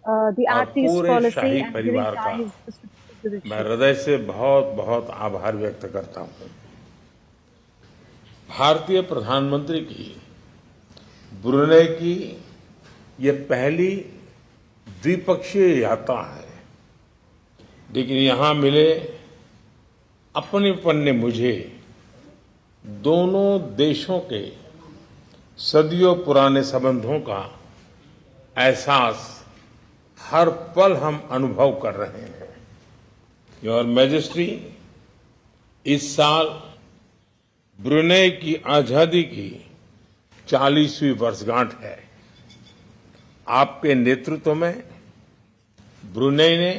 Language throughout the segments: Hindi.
the और Act East पूरे policy शाही and giving परिवार का ties to मैं judiciary. हृदय से बहुत बहुत आभार व्यक्त करता हूं। भारतीय प्रधानमंत्री की ब्रुनेई की ये पहली द्विपक्षीय यात्रा है, लेकिन यहां मिले अपनेपन ने मुझे दोनों देशों के सदियों पुराने संबंधों का एहसास हर पल हम अनुभव कर रहे हैं। योर मैजेस्टी, इस साल ब्रुनेई की आजादी की 40वीं वर्षगांठ है। आपके नेतृत्व में ब्रुनेई ने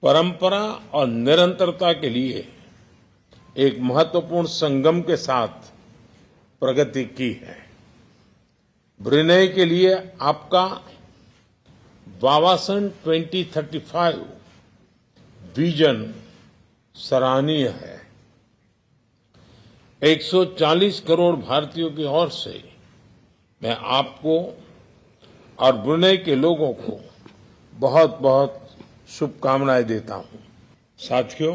परंपरा और निरंतरता के लिए एक महत्वपूर्ण संगम के साथ प्रगति की है। ब्रुनेई के लिए आपका वावासन 2035 विजन सराहनीय है। 140 करोड़ भारतीयों की ओर से मैं आपको और ब्रुनेई के लोगों को बहुत बहुत शुभकामनाएं देता हूं। साथियों,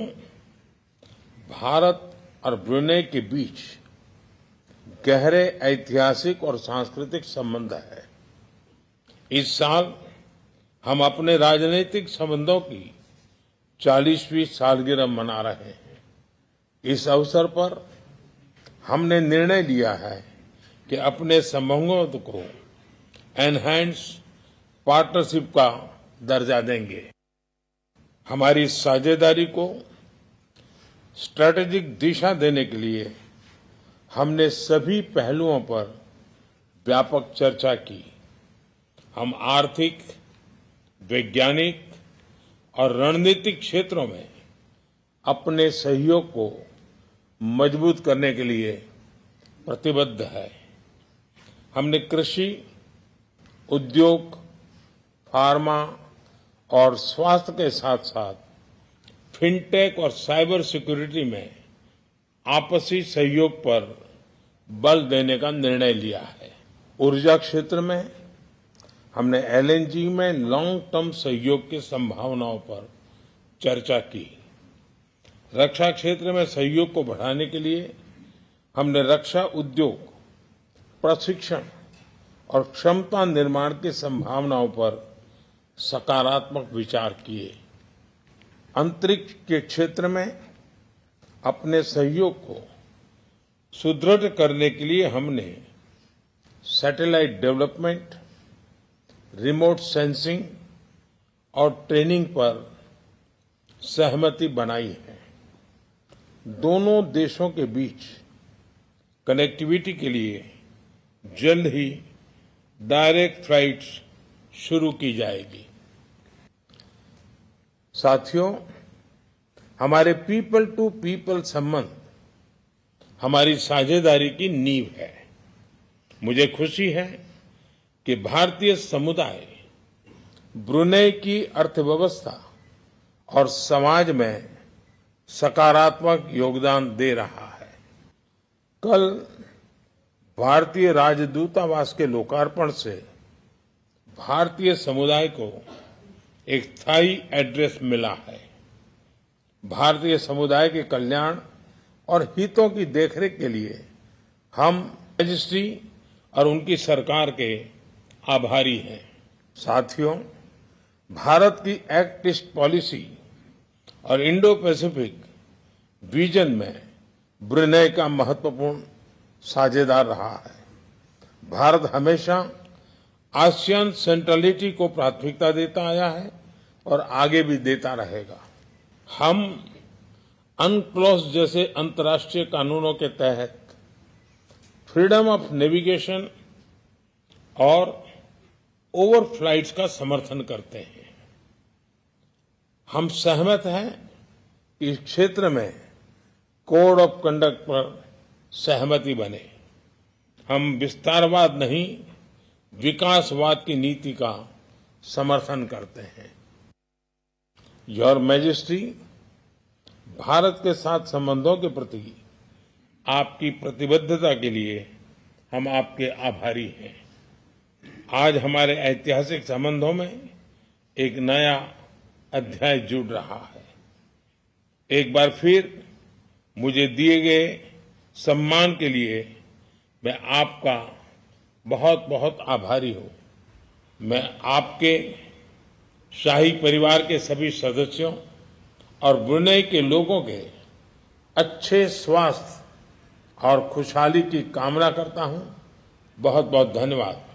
भारत और ब्रुनेई के बीच गहरे ऐतिहासिक और सांस्कृतिक संबंध है। इस साल हम अपने राजनीतिक संबंधों की 40वीं सालगिरह मना रहे हैं। इस अवसर पर हमने निर्णय लिया है कि अपने संबंधों को एनहांस पार्टनरशिप का दर्जा देंगे। हमारी साझेदारी को स्ट्रैटेजिक दिशा देने के लिए हमने सभी पहलुओं पर व्यापक चर्चा की। हम आर्थिक, वैज्ञानिक और रणनीतिक क्षेत्रों में अपने सहयोग को मजबूत करने के लिए प्रतिबद्ध है। हमने कृषि, उद्योग, फार्मा और स्वास्थ्य के साथ साथ फिनटेक और साइबर सिक्योरिटी में आपसी सहयोग पर बल देने का निर्णय लिया है। ऊर्जा क्षेत्र में हमने एलएनजी में लॉन्ग टर्म सहयोग की संभावनाओं पर चर्चा की। रक्षा क्षेत्र में सहयोग को बढ़ाने के लिए हमने रक्षा उद्योग, प्रशिक्षण और क्षमता निर्माण की संभावनाओं पर सकारात्मक विचार किए। अंतरिक्ष के क्षेत्र में अपने सहयोग को सुदृढ़ करने के लिए हमने सैटेलाइट डेवलपमेंट, रिमोट सेंसिंग और ट्रेनिंग पर सहमति बनाई है। दोनों देशों के बीच कनेक्टिविटी के लिए जल्द ही डायरेक्ट फ्लाइट्स शुरू की जाएगी। साथियों, हमारे पीपल टू पीपल संबंध हमारी साझेदारी की नींव है। मुझे खुशी है कि भारतीय समुदाय ब्रुनेई की अर्थव्यवस्था और समाज में सकारात्मक योगदान दे रहा है। कल भारतीय राजदूतावास के लोकार्पण से भारतीय समुदाय को एक स्थायी एड्रेस मिला है। भारतीय समुदाय के कल्याण और हितों की देखरेख के लिए हम मैजेस्टी और उनकी सरकार के आभारी हैं। साथियों, भारत की एक्ट ईस्ट पॉलिसी और इंडो पैसिफिक विजन में ब्रुनेई का महत्वपूर्ण साझेदार रहा है। भारत हमेशा आसियान सेंट्रलिटी को प्राथमिकता देता आया है और आगे भी देता रहेगा। हम अनक्लोज जैसे अंतर्राष्ट्रीय कानूनों के तहत फ्रीडम ऑफ नेविगेशन और ओवरफ्लाइट्स का समर्थन करते हैं। हम सहमत हैं कि इस क्षेत्र में कोड ऑफ कंडक्ट पर सहमति बने। हम विस्तारवाद नहीं, विकासवाद की नीति का समर्थन करते हैं। योर मैजेस्टी, भारत के साथ संबंधों के प्रति आपकी प्रतिबद्धता के लिए हम आपके आभारी हैं। आज हमारे ऐतिहासिक संबंधों में एक नया अध्याय जुड़ रहा है। एक बार फिर मुझे दिए गए सम्मान के लिए मैं आपका बहुत बहुत आभारी हूं। मैं आपके शाही परिवार के सभी सदस्यों और ब्रुनेई के लोगों के अच्छे स्वास्थ्य और खुशहाली की कामना करता हूं। बहुत बहुत धन्यवाद।